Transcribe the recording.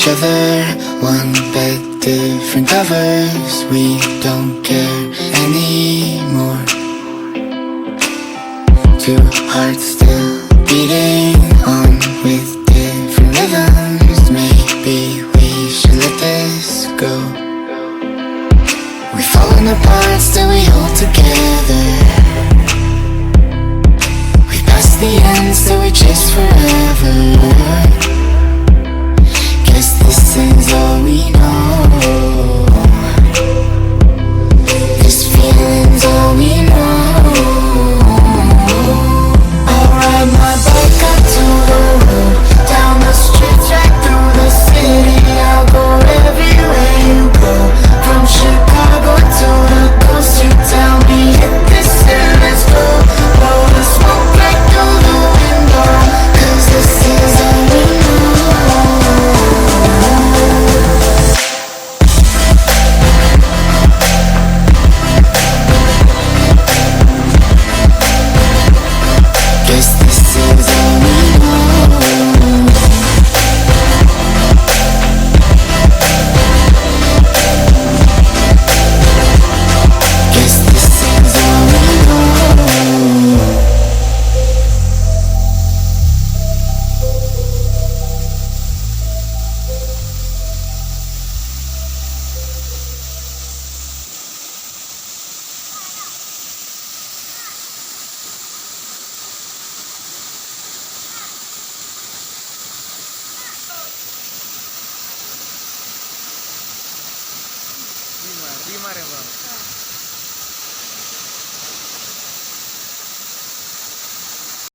other. One bed, different covers. We don't care anymore. Two hearts still beating on with different rhythms. Maybe we should let this go. We've fallen apart, still we hold together. We've passed the end, still we chase forever. Guess this is all we know. This feeling's all we know. I'll ride my bike out to the road, down the streets, right through the city. I'll go everywhere you go, from Chicago to the coast. You tell me hit this and let's go. Blow the smoke right through the window, 'cause this is all we know. Guess this is all we know. Guess this is all we know. Rimar ya bang.